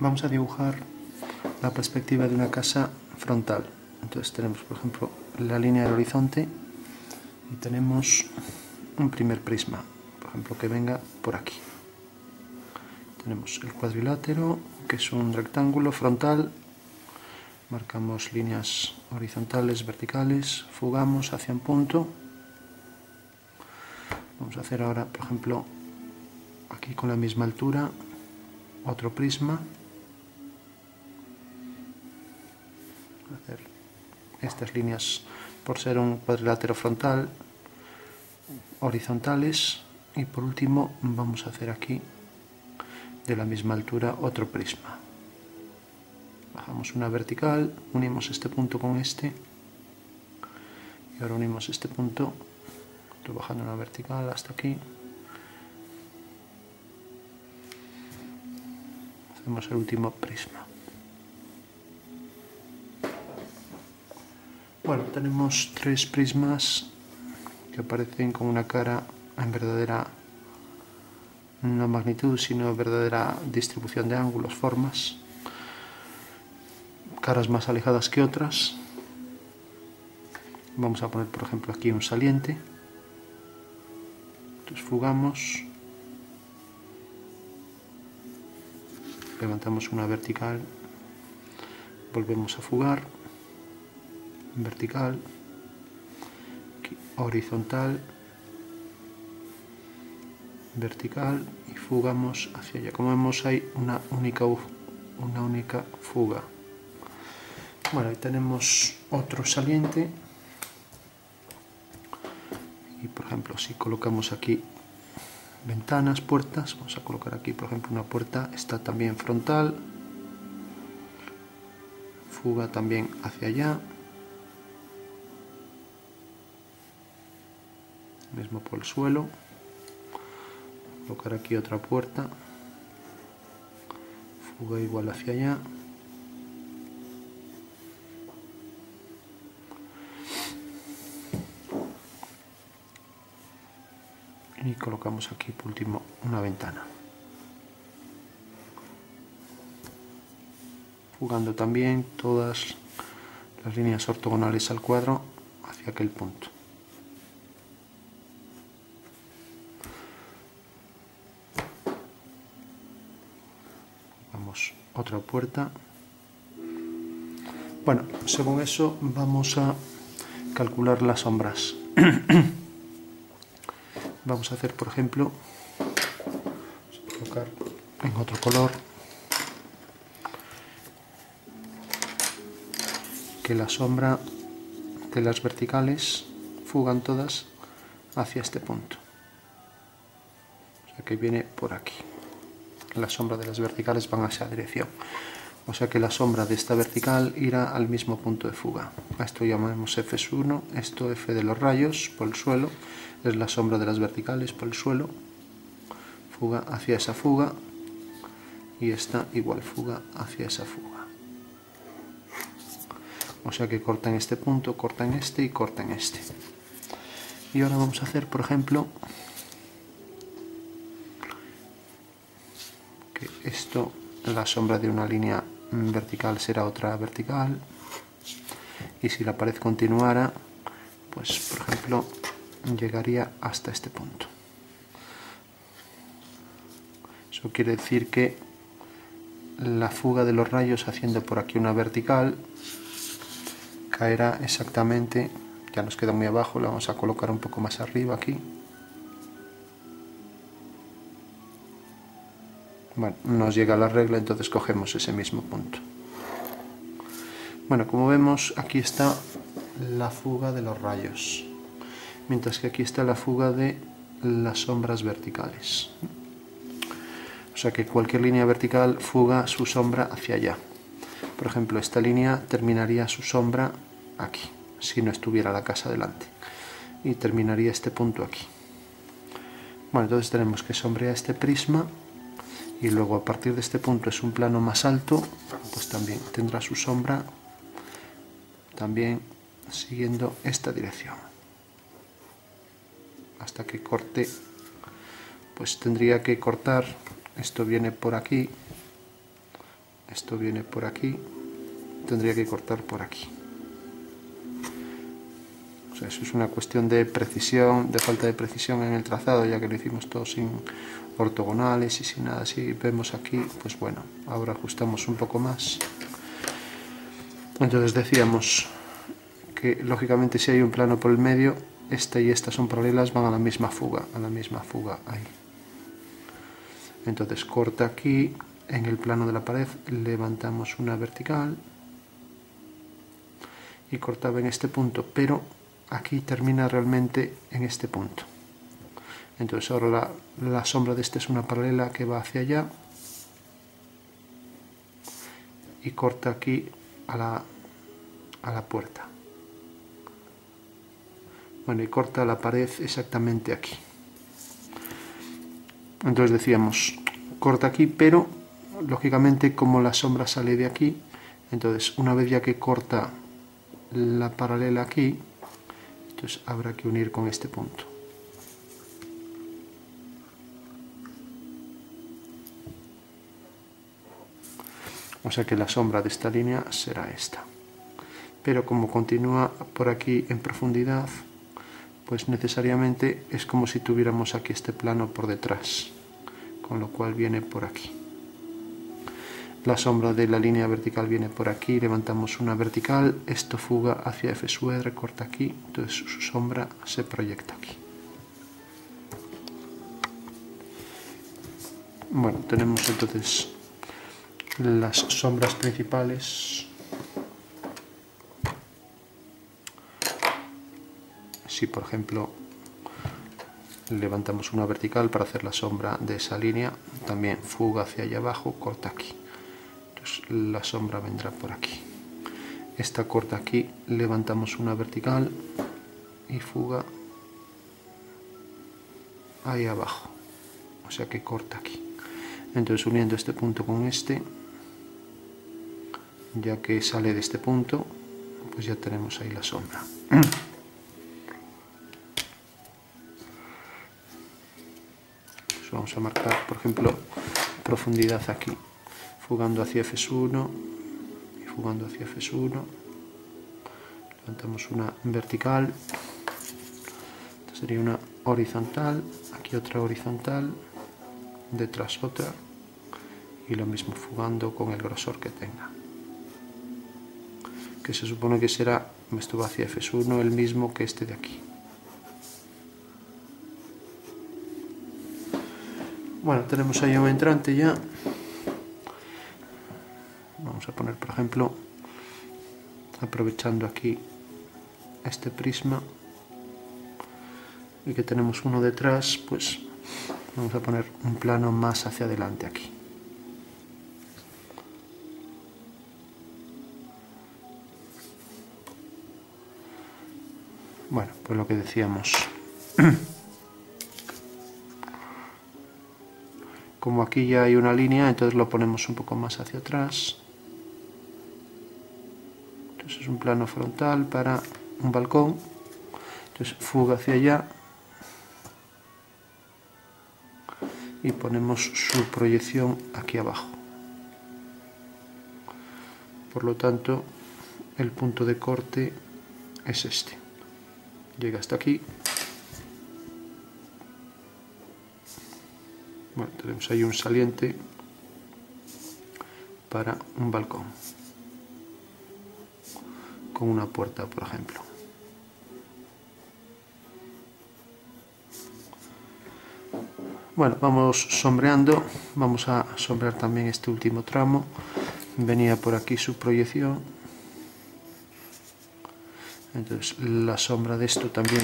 vamos a dibujar la perspectiva de una casa frontal. Entonces tenemos, por ejemplo, la línea del horizonte y tenemos un primer prisma, por ejemplo, que venga por aquí. Tenemos el cuadrilátero, que es un rectángulo frontal. Marcamos líneas horizontales, verticales, fugamos hacia un punto. Vamos a hacer ahora, por ejemplo, aquí con la misma altura, otro prisma. Hacer estas líneas, por ser un cuadrilátero frontal, horizontales. Y por último vamos a hacer aquí, de la misma altura, otro prisma. Bajamos una vertical, unimos este punto con este, y ahora unimos este punto, estoy bajando una vertical hasta aquí. Hacemos el último prisma. Bueno, tenemos tres prismas que aparecen con una cara en verdadera, no magnitud, sino verdadera distribución de ángulos, formas. Caras más alejadas que otras. Vamos a poner, por ejemplo, aquí un saliente. Entonces fugamos, levantamos una vertical, volvemos a fugar, vertical, aquí, horizontal, vertical y fugamos hacia allá. Como vemos, hay una única fuga. Bueno, ahí tenemos otro saliente. Y por ejemplo, si colocamos aquí ventanas, puertas, vamos a colocar aquí, por ejemplo, una puerta, está también frontal, fuga también hacia allá, mismo por el suelo, colocar aquí otra puerta, fuga igual hacia allá, y colocamos aquí por último una ventana, fugando también todas las líneas ortogonales al cuadro hacia aquel punto. Vamos, otra puerta. Bueno, según eso vamos a calcular las sombras. Vamos a hacer, por ejemplo, vamos a colocar en otro color, que la sombra de las verticales fugan todas hacia este punto. O sea que viene por aquí. La sombra de las verticales van hacia esa dirección. O sea que la sombra de esta vertical irá al mismo punto de fuga. A esto llamamos F1, esto F de los rayos por el suelo, es la sombra de las verticales por el suelo, fuga hacia esa fuga, y esta igual fuga hacia esa fuga. O sea que corta en este punto, corta en este y corta en este. Y ahora vamos a hacer, por ejemplo, que esto, la sombra de una línea vertical será otra vertical, y si la pared continuara, pues por ejemplo llegaría hasta este punto. Eso quiere decir que la fuga de los rayos haciendo por aquí una vertical caerá exactamente, ya nos queda muy abajo, la vamos a colocar un poco más arriba aquí. Bueno, nos llega la regla, entonces cogemos ese mismo punto. Bueno, como vemos, aquí está la fuga de los rayos, mientras que aquí está la fuga de las sombras verticales. O sea que cualquier línea vertical fuga su sombra hacia allá. Por ejemplo, esta línea terminaría su sombra aquí, si no estuviera la casa delante, y terminaría este punto aquí. Bueno, entonces tenemos que sombrear este prisma, y luego a partir de este punto es un plano más alto, pues también tendrá su sombra también siguiendo esta dirección, hasta que corte, pues tendría que cortar, esto viene por aquí, esto viene por aquí, tendría que cortar por aquí. O sea, eso es una cuestión de precisión, de falta de precisión en el trazado, ya que lo hicimos todo sin ortogonales y sin nada. Si vemos aquí, pues bueno, ahora ajustamos un poco más. Entonces decíamos que lógicamente si hay un plano por el medio, esta y esta son paralelas, van a la misma fuga ahí. Entonces corta aquí, en el plano de la pared levantamos una vertical y cortaba en este punto, pero aquí termina realmente en este punto. Entonces ahora la sombra de este es una paralela que va hacia allá y corta aquí a la puerta. Bueno, y corta la pared exactamente aquí. Entonces decíamos, corta aquí, pero lógicamente como la sombra sale de aquí, entonces una vez ya que corta la paralela aquí, entonces habrá que unir con este punto. O sea que la sombra de esta línea será esta. Pero como continúa por aquí en profundidad, pues necesariamente es como si tuviéramos aquí este plano por detrás, con lo cual viene por aquí. La sombra de la línea vertical viene por aquí, levantamos una vertical, esto fuga hacia F sub R, corta aquí, entonces su sombra se proyecta aquí. Bueno, tenemos entonces las sombras principales. Si por ejemplo levantamos una vertical para hacer la sombra de esa línea, también fuga hacia allá abajo, corta aquí. Entonces la sombra vendrá por aquí. Esta corta aquí, levantamos una vertical y fuga ahí abajo. O sea que corta aquí. Entonces uniendo este punto con este, ya que sale de este punto, pues ya tenemos ahí la sombra. Pues vamos a marcar, por ejemplo, profundidad aquí, fugando hacia F1 y fugando hacia F1. Levantamos una vertical, esta sería una horizontal, aquí otra horizontal, detrás otra, y lo mismo fugando con el grosor que tenga, que se supone que será, esto va hacia F1, el mismo que este de aquí. Bueno, tenemos ahí un entrante ya. Vamos a poner, por ejemplo, aprovechando aquí este prisma y que tenemos uno detrás, pues vamos a poner un plano más hacia adelante aquí. Bueno, pues lo que decíamos. Como aquí ya hay una línea, entonces lo ponemos un poco más hacia atrás. Entonces es un plano frontal para un balcón. Entonces fuga hacia allá. Y ponemos su proyección aquí abajo. Por lo tanto, el punto de corte es este. Llega hasta aquí. Bueno, tenemos ahí un saliente para un balcón con una puerta, por ejemplo. Bueno, vamos sombreando, vamos a sombrear también este último tramo. Venía por aquí su proyección, entonces la sombra de esto también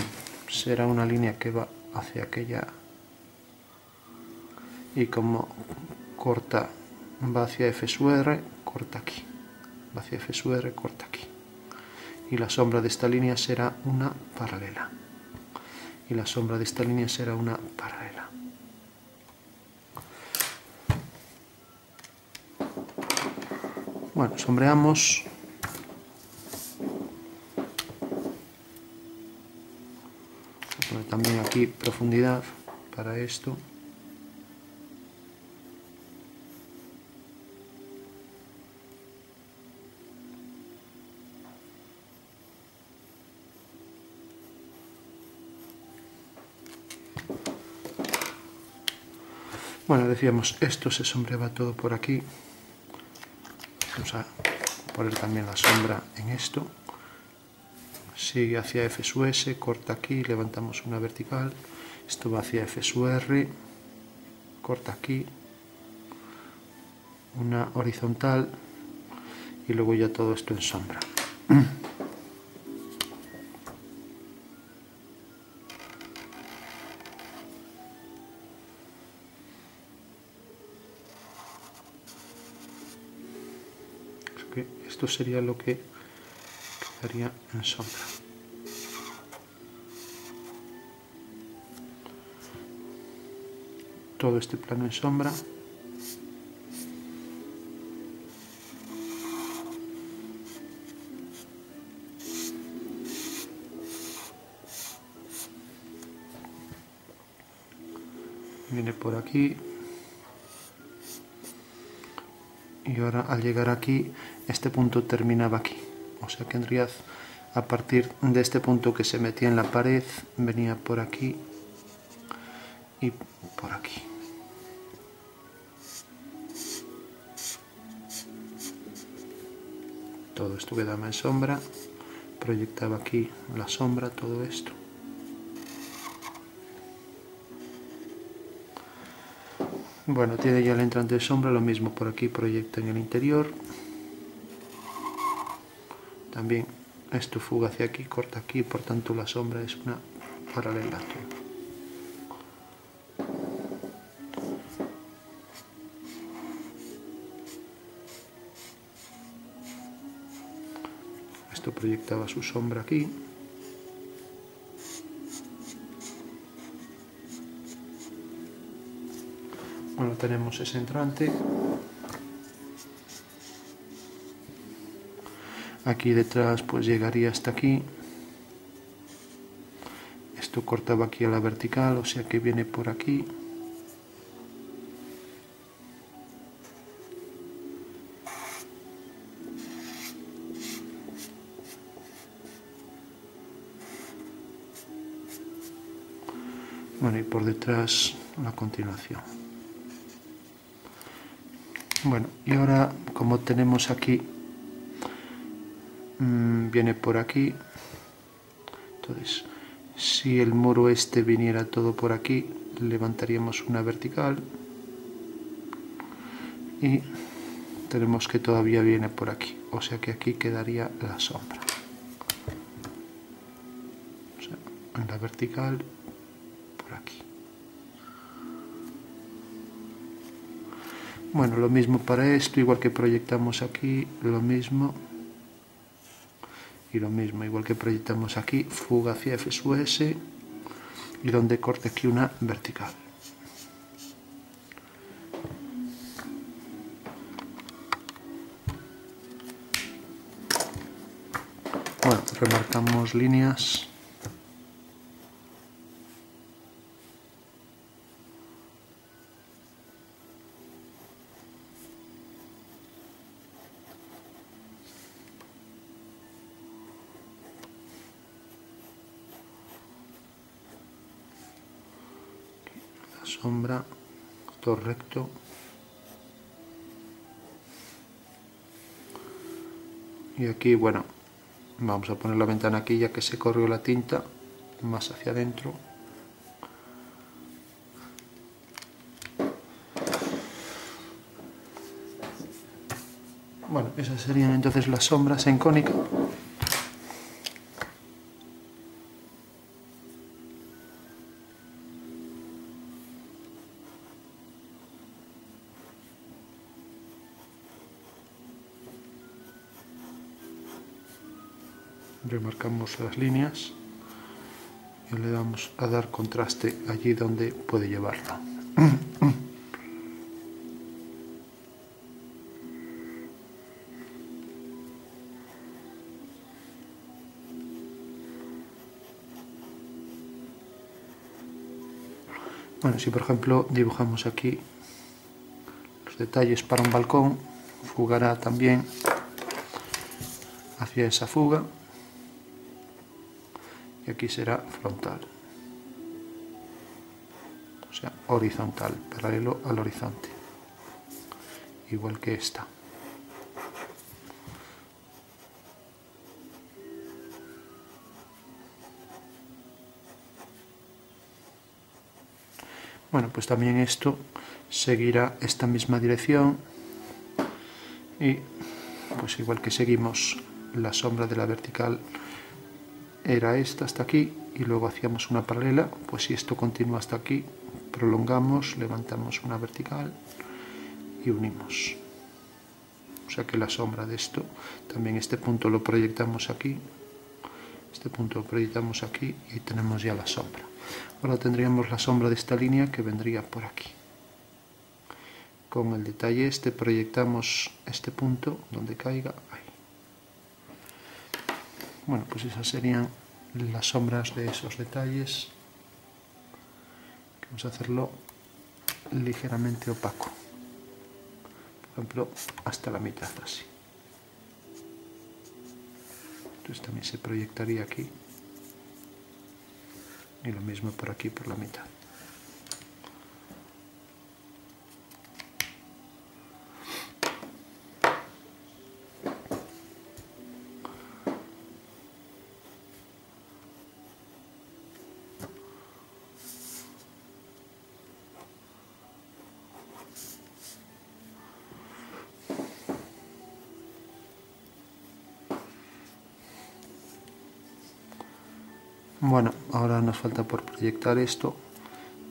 será una línea que va hacia aquella, y como corta, va hacia F sub R, corta aquí, va hacia F sub R, corta aquí, y la sombra de esta línea será una paralela, y la sombra de esta línea será una paralela. Bueno, sombreamos. Voy a poner también aquí profundidad para esto. Bueno, decíamos, esto se sombreaba todo por aquí. Vamos a poner también la sombra en esto. Sigue hacia F sub S, corta aquí, levantamos una vertical. Esto va hacia F sub R, corta aquí, una horizontal y luego ya todo esto en sombra. Esto sería lo que quedaría en sombra. Todo este plano en sombra. Viene por aquí. Y ahora al llegar aquí, este punto terminaba aquí. O sea que en realidad, a partir de este punto que se metía en la pared, venía por aquí y por aquí. Todo esto quedaba en sombra, proyectaba aquí la sombra, todo esto. Bueno, tiene ya el entrante de sombra, lo mismo por aquí, proyecta en el interior. También esto fuga hacia aquí, corta aquí, por tanto la sombra es una paralela a todo. Esto proyectaba su sombra aquí. Bueno, tenemos ese entrante. Aquí detrás pues llegaría hasta aquí. Esto cortaba aquí a la vertical, o sea que viene por aquí. Bueno, y por detrás la continuación. Bueno, y ahora como tenemos aquí, viene por aquí. Entonces, si el muro este viniera todo por aquí, levantaríamos una vertical. Y tenemos que todavía viene por aquí, o sea que aquí quedaría la sombra. O sea, en la vertical, por aquí. Bueno, lo mismo para esto, igual que proyectamos aquí, lo mismo. Y lo mismo, igual que proyectamos aquí, fuga hacia F sub S y donde corte aquí una vertical. Bueno, remarcamos líneas. Sombra, todo recto. Y aquí, bueno, vamos a poner la ventana aquí ya que se corrió la tinta más hacia adentro. Bueno, esas serían entonces las sombras en cónica. Remarcamos las líneas y le vamos a dar contraste allí donde puede llevarlo. Bueno, si por ejemplo dibujamos aquí los detalles para un balcón, fugará también hacia esa fuga. Y aquí será frontal. O sea, horizontal, paralelo al horizonte, igual que esta. Bueno, pues también esto seguirá esta misma dirección y pues igual que seguimos la sombra de la vertical era esta hasta aquí y luego hacíamos una paralela, pues si esto continúa hasta aquí, prolongamos, levantamos una vertical y unimos. O sea que la sombra de esto, también este punto lo proyectamos aquí, este punto lo proyectamos aquí y tenemos ya la sombra. Ahora tendríamos la sombra de esta línea que vendría por aquí. Con el detalle este proyectamos este punto donde caiga ahí. Bueno, pues esas serían las sombras de esos detalles. Vamos a hacerlo ligeramente opaco. Por ejemplo, hasta la mitad así. Entonces también se proyectaría aquí. Y lo mismo por aquí, por la mitad. Bueno, ahora nos falta por proyectar esto.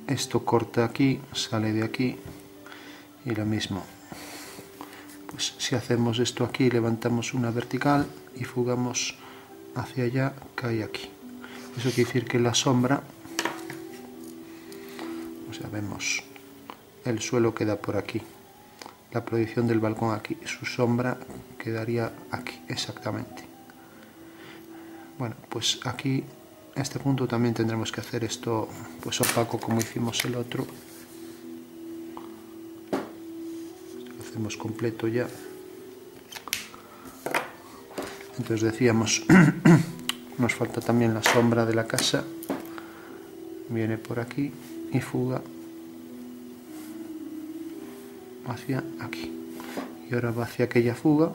Esto corta aquí, sale de aquí y lo mismo. Pues si hacemos esto aquí, levantamos una vertical y fugamos hacia allá, cae aquí. Eso quiere decir que la sombra, o sea, vemos el suelo queda por aquí, la proyección del balcón aquí, su sombra quedaría aquí, exactamente. Bueno, pues aquí a este punto también tendremos que hacer esto pues opaco como hicimos el otro. Lo hacemos completo ya. Entonces decíamos, nos falta también la sombra de la casa, viene por aquí y fuga hacia aquí. Y ahora va hacia aquella fuga.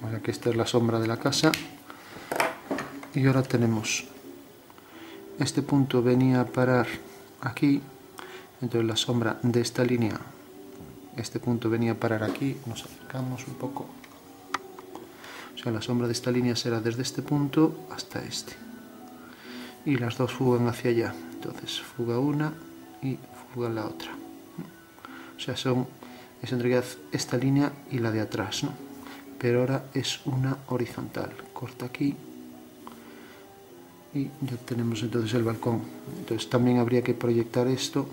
O sea que esta es la sombra de la casa. Y ahora tenemos, este punto venía a parar aquí, entonces la sombra de esta línea, este punto venía a parar aquí, nos acercamos un poco. O sea, la sombra de esta línea será desde este punto hasta este. Y las dos fugan hacia allá. Entonces, fuga una y fuga la otra. O sea, es en realidad esta línea y la de atrás, ¿no? Pero ahora es una horizontal. Corta aquí y ya tenemos entonces el balcón. Entonces también habría que proyectar esto,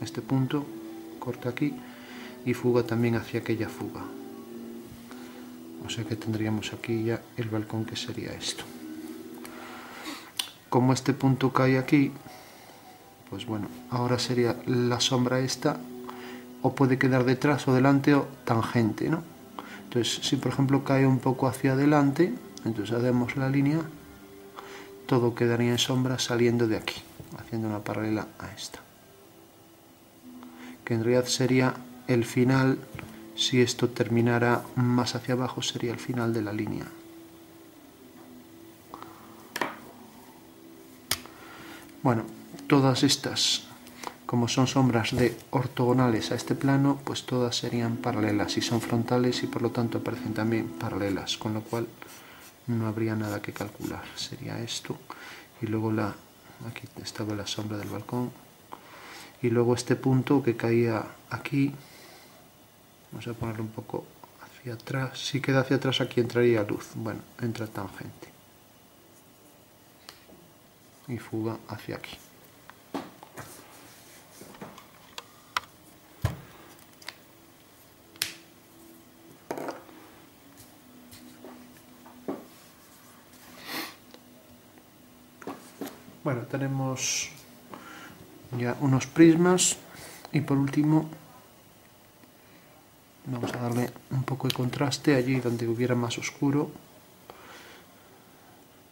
este punto, corta aquí y fuga también hacia aquella fuga. O sea que tendríamos aquí ya el balcón, que sería esto. Como este punto cae aquí, pues bueno, ahora sería la sombra esta, o puede quedar detrás o delante o tangente, ¿no? Entonces, si por ejemplo cae un poco hacia adelante, entonces hacemos la línea, todo quedaría en sombra saliendo de aquí, haciendo una paralela a esta. Que en realidad sería el final, si esto terminara más hacia abajo, sería el final de la línea. Bueno, todas estas, como son sombras de ortogonales a este plano, pues todas serían paralelas y son frontales y por lo tanto aparecen también paralelas, con lo cual no habría nada que calcular. Sería esto y luego aquí estaba la sombra del balcón y luego este punto que caía aquí, vamos a ponerlo un poco hacia atrás. Si queda hacia atrás aquí entraría luz, bueno, entra tangente y fuga hacia aquí. Bueno, tenemos ya unos prismas y por último Vamos a darle un poco de contraste allí donde hubiera más oscuro.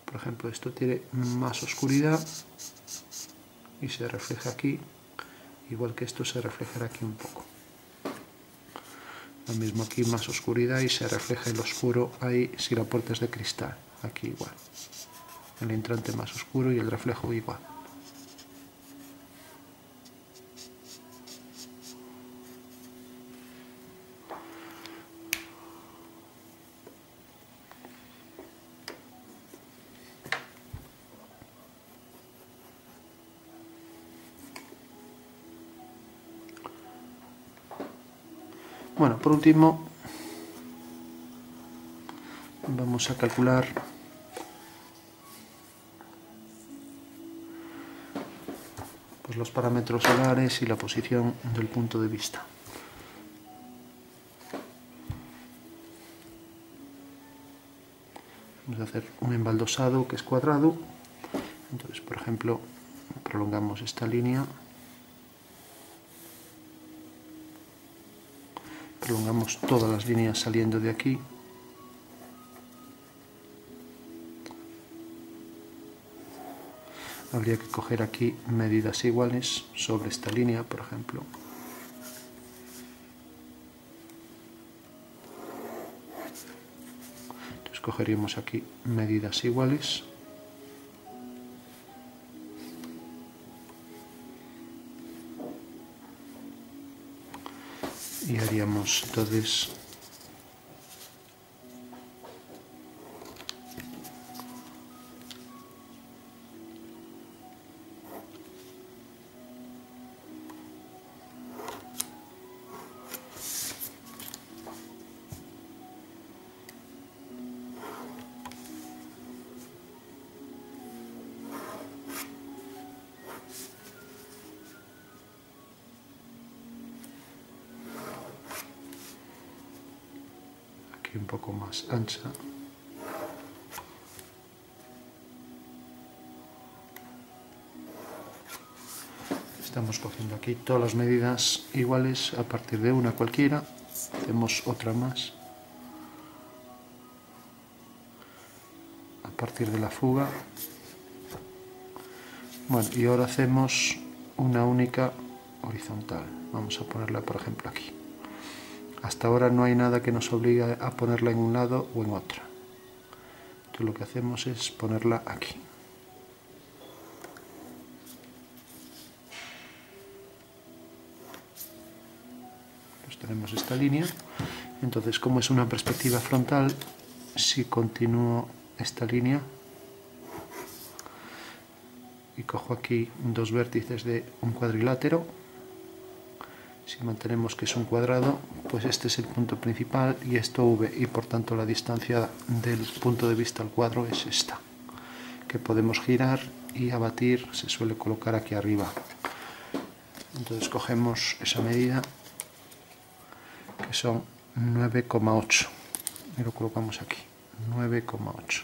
Por ejemplo, esto tiene más oscuridad y se refleja aquí, igual que esto se reflejará aquí un poco. Lo mismo aquí, más oscuridad y se refleja el oscuro ahí si la puerta es de cristal. Aquí igual. El entrante más oscuro y el reflejo igual. Bueno, por último, vamos a calcular pues los parámetros solares y la posición del punto de vista. Vamos a hacer un embaldosado que es cuadrado. Entonces, por ejemplo, prolongamos esta línea. Prolongamos todas las líneas saliendo de aquí. Habría que coger aquí medidas iguales sobre esta línea, por ejemplo. Entonces cogeríamos aquí medidas iguales. Y haríamos entonces un poco más ancha. Estamos cogiendo aquí todas las medidas iguales a partir de una cualquiera. Hacemos otra más a partir de la fuga. Bueno, y ahora hacemos una única horizontal. Vamos a ponerla, por ejemplo, aquí. Hasta ahora no hay nada que nos obligue a ponerla en un lado o en otro. Entonces lo que hacemos es ponerla aquí. Pues tenemos esta línea. Entonces, como es una perspectiva frontal, si continúo esta línea y cojo aquí dos vértices de un cuadrilátero, si mantenemos que es un cuadrado, pues este es el punto principal y esto V, y por tanto la distancia del punto de vista al cuadro es esta, que podemos girar y abatir, se suele colocar aquí arriba. Entonces cogemos esa medida, que son 9,8, y lo colocamos aquí, 9,8.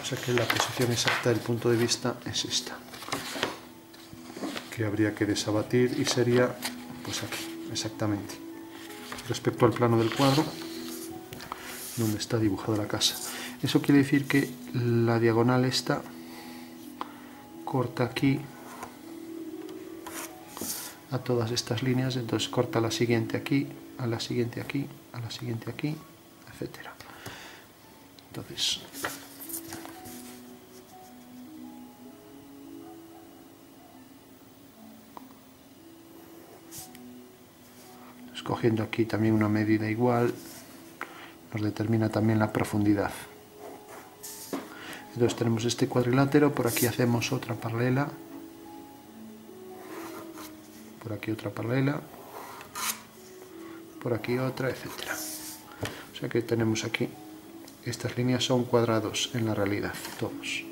O sea que la posición exacta del punto de vista es esta, que habría que desabatir y sería pues aquí, exactamente, respecto al plano del cuadro donde está dibujada la casa. Eso quiere decir que la diagonal esta corta aquí a todas estas líneas, entonces corta la siguiente aquí, a la siguiente aquí, a la siguiente aquí, etc. Entonces cogiendo aquí también una medida igual, nos determina también la profundidad. Entonces tenemos este cuadrilátero, por aquí hacemos otra paralela, por aquí otra paralela, por aquí otra, etc. O sea que tenemos aquí, estas líneas son cuadrados en la realidad, todos.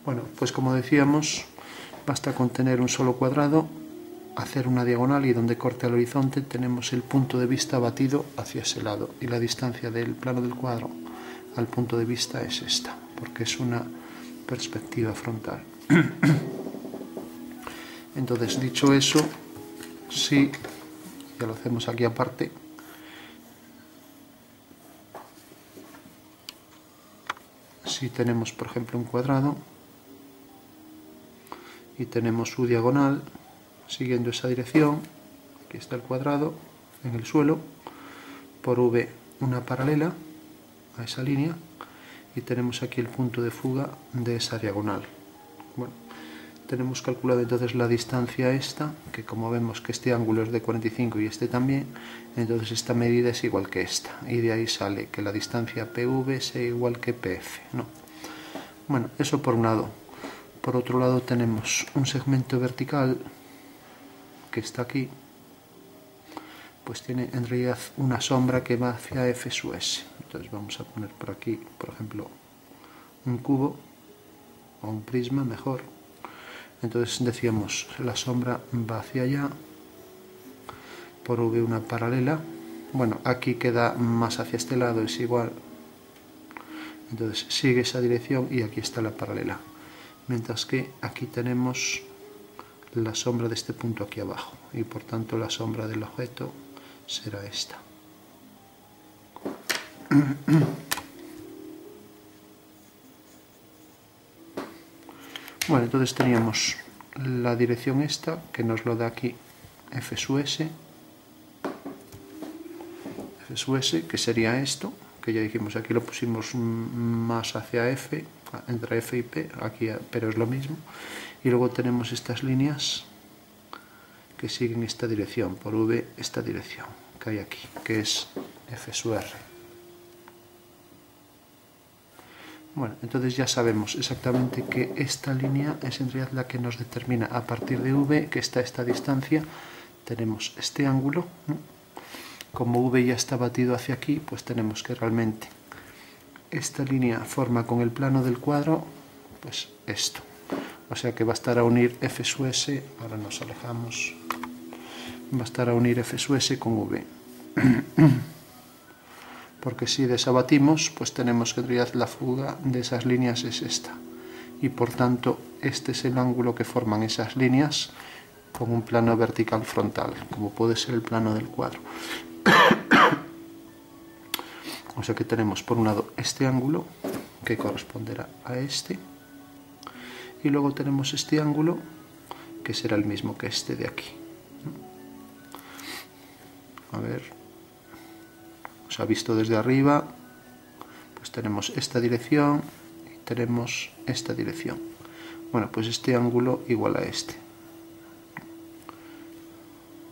Bueno, pues como decíamos, basta con tener un solo cuadrado, hacer una diagonal y donde corte al horizonte tenemos el punto de vista batido hacia ese lado, y la distancia del plano del cuadro al punto de vista es esta, porque es una perspectiva frontal. Entonces, dicho eso, sí, ya lo hacemos aquí aparte, si tenemos por ejemplo un cuadrado y tenemos su diagonal siguiendo esa dirección, aquí está el cuadrado en el suelo, por V una paralela a esa línea, y tenemos aquí el punto de fuga de esa diagonal. Bueno, tenemos calculado entonces la distancia esta, que como vemos que este ángulo es de 45 y este también, entonces esta medida es igual que esta, y de ahí sale que la distancia PV sea igual que PF, ¿no? Bueno, eso por un lado. Por otro lado tenemos un segmento vertical que está aquí, pues tiene en realidad una sombra que va hacia F sub S. Entonces vamos a poner por aquí, por ejemplo, un cubo o un prisma mejor. Entonces decíamos, la sombra va hacia allá, por V una paralela. Bueno, aquí queda más hacia este lado, es igual. Entonces sigue esa dirección y aquí está la paralela. Mientras que aquí tenemos la sombra de este punto aquí abajo, y por tanto la sombra del objeto será esta. Bueno, entonces teníamos la dirección esta, que nos lo da aquí F sub S, que sería esto, que ya dijimos, aquí lo pusimos más hacia F, entre F y P, aquí, pero es lo mismo. Y luego tenemos estas líneas que siguen esta dirección, por V esta dirección que hay aquí, que es F sub R. Bueno, entonces ya sabemos exactamente que esta línea es en realidad la que nos determina a partir de V, que está a esta distancia, tenemos este ángulo, ¿no? Como V ya está batido hacia aquí, pues tenemos que realmente esta línea forma con el plano del cuadro, pues esto. O sea que bastará unir F sub S, ahora nos alejamos, bastará unir F sub S con V. Porque si desabatimos, pues tenemos que en realidad la fuga de esas líneas es esta. Y por tanto, este es el ángulo que forman esas líneas con un plano vertical frontal, como puede ser el plano del cuadro. O sea que tenemos por un lado este ángulo, que corresponderá a este, y luego tenemos este ángulo, que será el mismo que este de aquí. A ver, o sea, visto desde arriba, pues tenemos esta dirección y tenemos esta dirección. Bueno, pues este ángulo igual a este.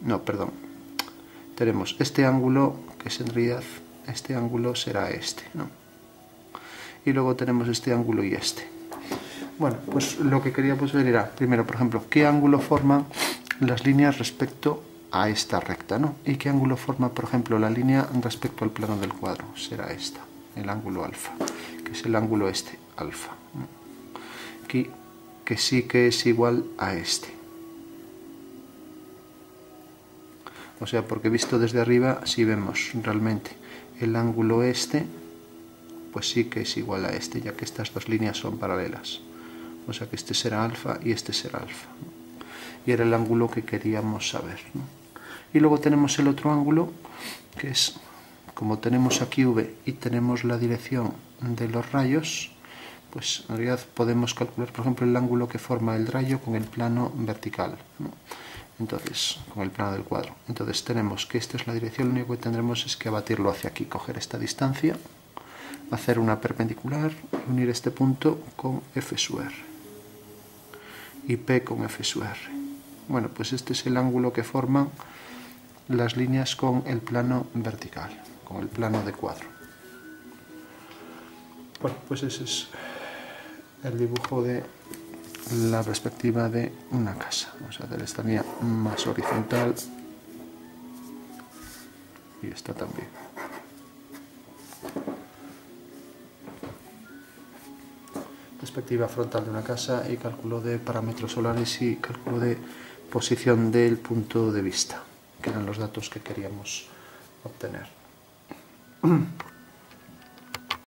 No, perdón. Tenemos este ángulo, que es en realidad, este ángulo será este, ¿no? Y luego tenemos este ángulo y este. Bueno, pues lo que queríamos ver era, primero, por ejemplo, qué ángulo forman las líneas respecto a esta recta, ¿no? Y qué ángulo forma, por ejemplo, la línea respecto al plano del cuadro. Será esta, el ángulo alfa, que es el ángulo este, alfa. Aquí, que sí que es igual a este. O sea, porque visto desde arriba, si vemos realmente el ángulo este, pues sí que es igual a este, ya que estas dos líneas son paralelas. O sea que este será alfa y este será alfa. Y era el ángulo que queríamos saber, ¿no? Y luego tenemos el otro ángulo, que es, como tenemos aquí V y tenemos la dirección de los rayos, pues en realidad podemos calcular, por ejemplo, el ángulo que forma el rayo con el plano vertical, ¿no? Entonces, con el plano del cuadro. Entonces tenemos que esta es la dirección, lo único que tendremos es que abatirlo hacia aquí, coger esta distancia, hacer una perpendicular y unir este punto con F sub R y P con F sub R. Bueno, pues este es el ángulo que forman las líneas con el plano vertical, con el plano de cuadro. Bueno, pues ese es el dibujo de la perspectiva de una casa. Vamos a hacer esta línea más horizontal y esta también. perspectiva frontal de una casa y cálculo de parámetros solares y cálculo de posición del punto de vista, que eran los datos que queríamos obtener.